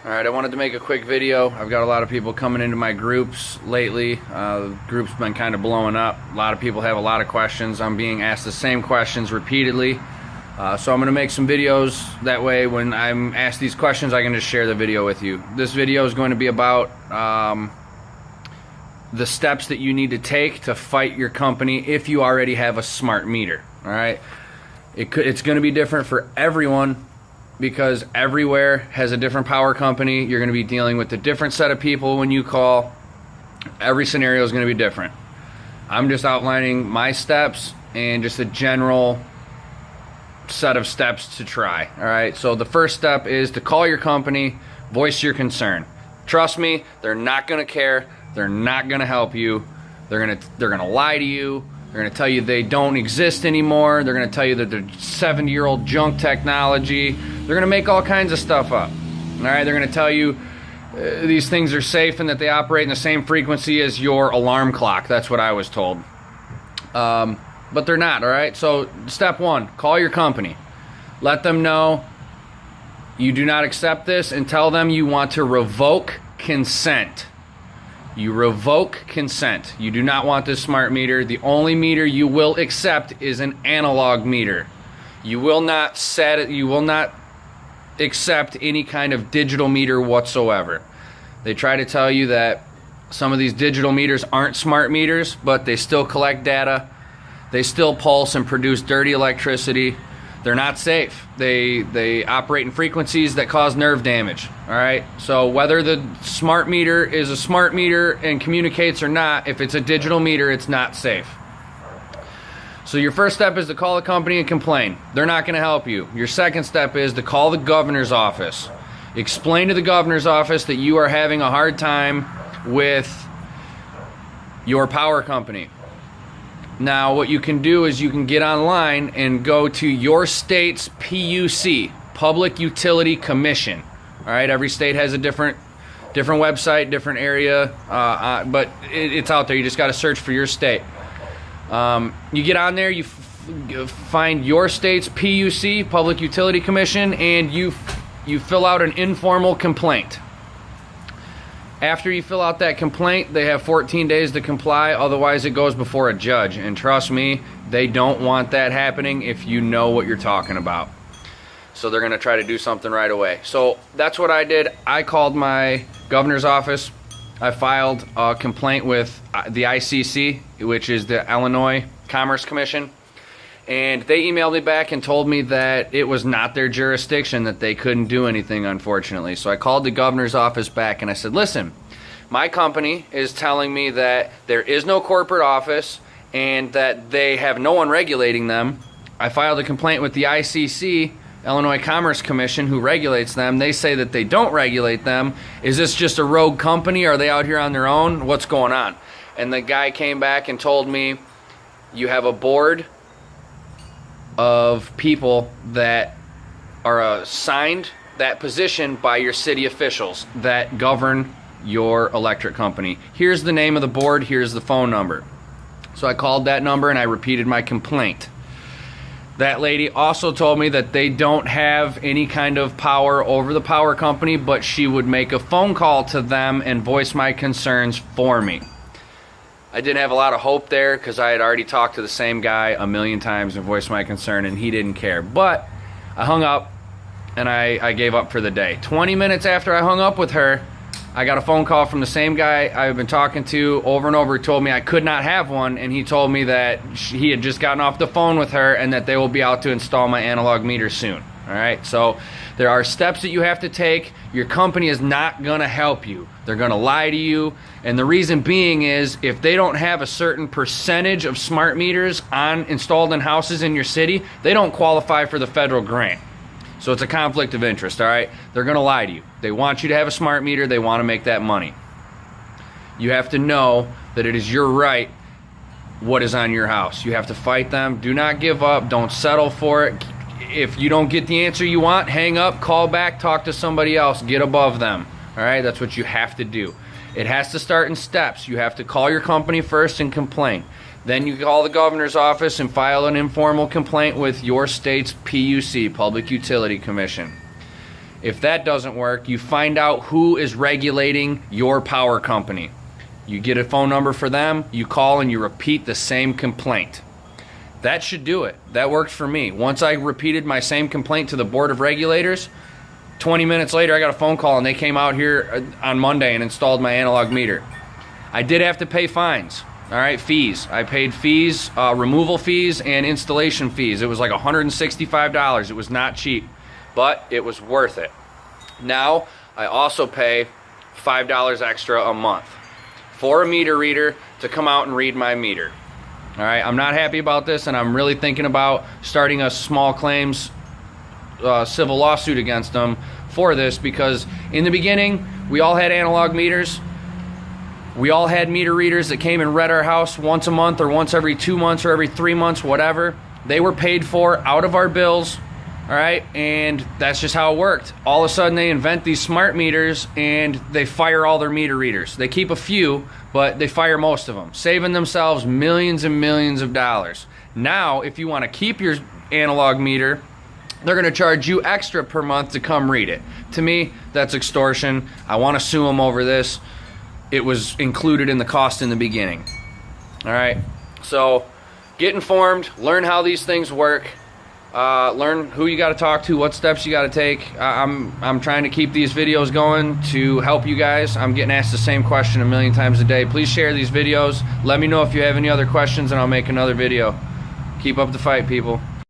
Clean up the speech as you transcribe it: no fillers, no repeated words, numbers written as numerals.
Alright, I wanted to make a quick video. I've got a lot of people coming into my groups lately. The group's been kind of blowing up. A lot of people have a lot of questions. I'm being asked the same questions repeatedly. So I'm going to make some videos. That way when I'm asked these questions, I can just share the video with you. This video is going to be about the steps that you need to take to fight your company if you already have a smart meter. Alright? It's going to be different for everyone, because everywhere has a different power company. You're going to be dealing with a different set of people when you call. Every scenario is going to be different. I'm just outlining my steps and just a general set of steps to try. All right, so the first step is to call your company, voice your concern. Trust me, they're not going to care. They're not going to help you. They're going to lie to you. They're going to tell you they don't exist anymore. They're going to tell you that they're 70-year-old junk technology. They're going to make all kinds of stuff up. All right, they're going to tell you these things are safe and that they operate in the same frequency as your alarm clock. That's what I was told. But they're not, all right? So step one, call your company. Let them know you do not accept this and tell them you want to revoke consent. You revoke consent. You do not want this smart meter. The only meter you will accept is an analog meter. You will not set it. You will not accept any kind of digital meter whatsoever. They try to tell you that some of these digital meters aren't smart meters, but they still collect data. They still pulse and produce dirty electricity. They're not safe. They operate in frequencies that cause nerve damage. All right. So whether the smart meter is a smart meter and communicates or not, if it's a digital meter, it's not safe. So your first step is to call the company and complain. They're not going to help you. Your second step is to call the governor's office. Explain to the governor's office that you are having a hard time with your power company. Now, what you can do is you can get online and go to your state's PUC, Public Utility Commission. All right, every state has a different website, different area, but it's out there. You just got to search for your state. You get on there, you find your state's PUC, Public Utility Commission, and you fill out an informal complaint. After you fill out that complaint, they have 14 days to comply, otherwise it goes before a judge. And trust me, they don't want that happening if you know what you're talking about. So they're going to try to do something right away. So that's what I did. I called my governor's office. I filed a complaint with the ICC, which is the Illinois Commerce Commission. And they emailed me back and told me that it was not their jurisdiction, that they couldn't do anything, unfortunately. So I called the governor's office back and I said, listen, my company is telling me that there is no corporate office and that they have no one regulating them. I filed a complaint with the ICC, Illinois Commerce Commission, who regulates them. They say that they don't regulate them. Is this just a rogue company? Are they out here on their own? What's going on? And the guy came back and told me, you have a board of people that are assigned that position by your city officials that govern your electric company. Here's the name of the board, here's the phone number. So I called that number and I repeated my complaint. That lady also told me that they don't have any kind of power over the power company, but she would make a phone call to them and voice my concerns for me. I didn't have a lot of hope there because I had already talked to the same guy a million times and voiced my concern, and he didn't care. But I hung up and I gave up for the day. 20 minutes after I hung up with her, I got a phone call from the same guy I've been talking to over and over. He told me I could not have one, and he told me that he had just gotten off the phone with her and that they will be out to install my analog meter soon. All right, so there are steps that you have to take. Your company is not going to help you. They're going to lie to you, and the reason being is if they don't have a certain percentage of smart meters installed in houses in your city, they don't qualify for the federal grant. So it's a conflict of interest, all right? They're going to lie to you. They want you to have a smart meter. They want to make that money. You have to know that it is your right what is on your house. You have to fight them. Do not give up. Don't settle for it. If you don't get the answer you want, hang up, call back, talk to somebody else, get above them. All right, that's what you have to do. It has to start in steps. You have to call your company first and complain. Then you call the governor's office and file an informal complaint with your state's PUC, Public Utility Commission. If that doesn't work, you find out who is regulating your power company. You get a phone number for them, you call and you repeat the same complaint. That should do it. That worked for me. Once I repeated my same complaint to the Board of Regulators, 20 minutes later I got a phone call and they came out here on Monday and installed my analog meter. I did have to pay fines, all right, fees. I paid fees, removal fees and installation fees. It was like $165. It was not cheap, but it was worth it. Now I also pay $5 extra a month for a meter reader to come out and read my meter. All right, I'm not happy about this, and I'm really thinking about starting a small claims civil lawsuit against them for this, because in the beginning, we all had analog meters. We all had meter readers that came and read our house once a month or once every 2 months or every 3 months, whatever. They were paid for out of our bills, all right, and that's just how it worked. All of a sudden, they invent these smart meters, and they fire all their meter readers. They keep a few, but they fire most of them, saving themselves millions and millions of dollars. Now, if you want to keep your analog meter, they're going to charge you extra per month to come read it. To me, that's extortion. I want to sue them over this. It was included in the cost in the beginning. All right, so get informed, learn how these things work. Learn who you got to talk to, what steps you got to take. I'm trying to keep these videos going to help you guys. I'm getting asked the same question a million times a day. Please share these videos. Let me know if you have any other questions and I'll make another video. Keep up the fight, people.